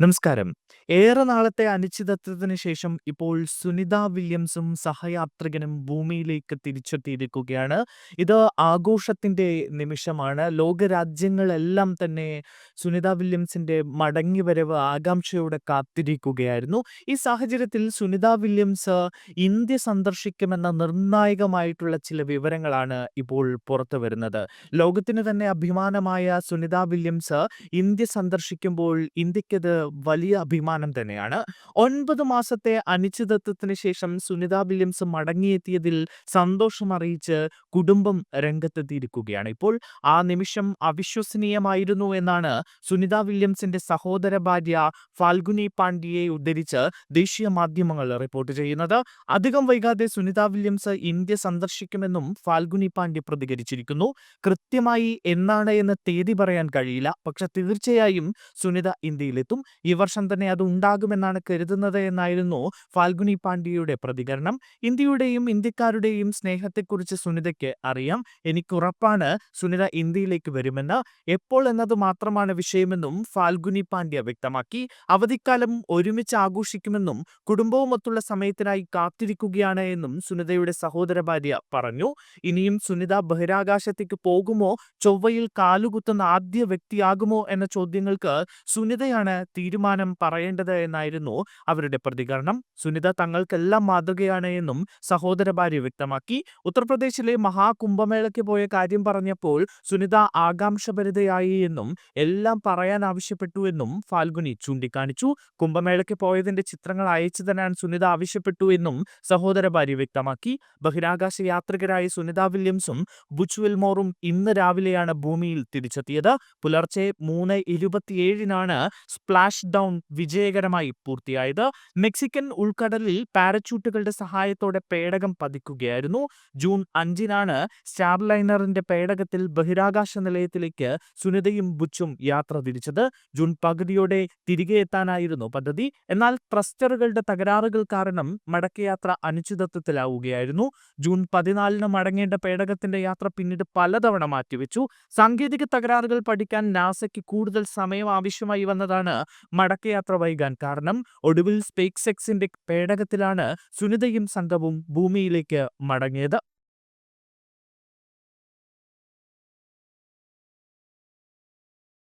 നമസ്കാരം. ഏറെ നാളത്തെ അനിശ്ചിതത്വത്തിന് ശേഷം ഇപ്പോൾ സുനിത വില്യംസും സഹയാത്രികനും ഭൂമിയിലേക്ക് തിരിച്ചെത്തിയിരിക്കുകയാണ്. ഇത് ആഘോഷത്തിന്റെ നിമിഷമാണ്. ലോകരാജ്യങ്ങളെല്ലാം തന്നെ സുനിത വില്യംസിന്റെ മടങ്ങിവരവ് ആകാംക്ഷയോടെ കാത്തിരിക്കുകയായിരുന്നു. ഈ സാഹചര്യത്തിൽ സുനിത വില്യംസ് ഇന്ത്യ സന്ദർശിക്കുമെന്ന നിർണായകമായിട്ടുള്ള ചില വിവരങ്ങളാണ് ഇപ്പോൾ പുറത്തുവരുന്നത്. ലോകത്തിന് തന്നെ അഭിമാനമായ സുനിത വില്യംസ് ഇന്ത്യ സന്ദർശിക്കുമ്പോൾ ഇന്ത്യക്കത് വലിയ അഭിമാനം തന്നെയാണ്. 9 മാസത്തെ അനിശ്ചിതത്വത്തിന് ശേഷം സുനിത വില്യംസ് മടങ്ങിയെത്തിയതിൽ സന്തോഷമറിയിച്ച് കുടുംബം രംഗത്തെത്തിയിരിക്കുകയാണ്. ഇപ്പോൾ ആ നിമിഷം അവിശ്വസനീയമായിരുന്നു എന്നാണ് സുനിത വില്യംസിന്റെ സഹോദര ഭാര്യ ഫാൽഗുനി പാണ്ഡ്യയെ ഉദ്ധരിച്ച് ദേശീയ മാധ്യമങ്ങൾ റിപ്പോർട്ട് ചെയ്യുന്നത്. അധികം വൈകാതെ സുനിത വില്യംസ് ഇന്ത്യ സന്ദർശിക്കുമെന്നും ഫാൽഗുനി പാണ്ഡ്യ പ്രതികരിച്ചിരിക്കുന്നു. കൃത്യമായി എന്നാണ് എന്ന് തീയതി പറയാൻ കഴിയില്ല. പക്ഷെ തീർച്ചയായും സുനിത ഇന്ത്യയിലെത്തും. ഈ വർഷം തന്നെ അത് ഉണ്ടാകുമെന്നാണ് കരുതുന്നത് എന്നായിരുന്നു ഫാൽഗുനി പാണ്ഡ്യയുടെ പ്രതികരണം. ഇന്ത്യയുടെയും ഇന്ത്യക്കാരുടെയും സ്നേഹത്തെക്കുറിച്ച് സുനിതയ്ക്ക് അറിയാം. എനിക്കുറപ്പാണ് സുനിത ഇന്ത്യയിലേക്ക് വരുമെന്ന്. എപ്പോൾ എന്നത് മാത്രമാണ് വിഷയമെന്നും ഫാൽഗുനി പാണ്ഡ്യ വ്യക്തമാക്കി. അവധിക്കാലം ഒരുമിച്ച് ആഘോഷിക്കുമെന്നും കുടുംബവുമൊത്തുള്ള സമയത്തിനായി കാത്തിരിക്കുകയാണ് എന്നും സുനിതയുടെ സഹോദര ഭാര്യ പറഞ്ഞു. ഇനിയും സുനിത ബഹിരാകാശത്തേക്ക് പോകുമോ, ചൊവ്വയിൽ കാലുകുത്തുന്ന ആദ്യ വ്യക്തിയാകുമോ എന്ന ചോദ്യങ്ങൾക്ക് സുനിതയാണ് തീരുമാനം പറയേണ്ടത് എന്നായിരുന്നു അവരുടെ പ്രതികരണം. സുനിത തങ്ങൾക്കെല്ലാം മാതൃകയാണ് എന്നും സഹോദര ഭാര്യ വ്യക്തമാക്കി. ഉത്തർപ്രദേശിലെ മഹാകുംഭമേളയ്ക്ക് പോയ കാര്യം പറഞ്ഞപ്പോൾ സുനിത ആകാംക്ഷഭരിതയായി എന്നും എല്ലാം പറയാൻ ആവശ്യപ്പെട്ടു എന്നും ഫാൽഗുനി ചൂണ്ടിക്കാണിച്ചു. കുംഭമേളയ്ക്ക് പോയതിന്റെ ചിത്രങ്ങൾ അയച്ചു തരാൻ സുനിത ആവശ്യപ്പെട്ടു എന്നും സഹോദര ഭാര്യ വ്യക്തമാക്കി. ബഹിരാകാശ യാത്രികരായ സുനിത വില്യംസും ബുച്ച് വിൽമോറും ഇന്ന് രാവിലെയാണ് ഭൂമിയിൽ തിരിച്ചെത്തിയത്. പുലർച്ചെ 3:27 സ്പ്ലാഷ് ഡൗൺ വിജയകരമായി പൂർത്തിയായത്. മെക്സിക്കൻ ഉൾക്കടലിൽ പാരച്യൂട്ടുകളുടെ സഹായത്തോടെ പേടകം പതിക്കുകയായിരുന്നു. ജൂൺ 5 സ്റ്റാർലൈനറിന്റെ പേടകത്തിൽ ബഹിരാകാശ നിലയത്തിലേക്ക് സുനിതയും ബുച്ചും യാത്ര തിരിച്ചത്. ജൂൺ പകുതിയോടെ തിരികെ എത്താനായിരുന്നു പദ്ധതി. എന്നാൽ ത്രസ്റ്ററുകളുടെ തകരാറുകൾ കാരണം മടക്കയാത്ര അനിശ്ചിതത്വത്തിലാവുകയായിരുന്നു. ജൂൺ 14 മടങ്ങേണ്ട പേടകത്തിന്റെ യാത്ര പിന്നീട് പലതവണ മാറ്റിവെച്ചു. സാങ്കേതിക തകരാറുകൾ പഠിക്കാൻ നാസയ്ക്ക് കൂടുതൽ സമയം ആവശ്യമായി വന്നതാണ് മടക്കയാത്ര വൈകാൻ കാരണം. ഒടുവിൽ സ്പേസ് എക്സിന്റെ പേടകത്തിലാണ് സുനിതയും സംഘവും ഭൂമിയിലേക്ക് മടങ്ങിയത്.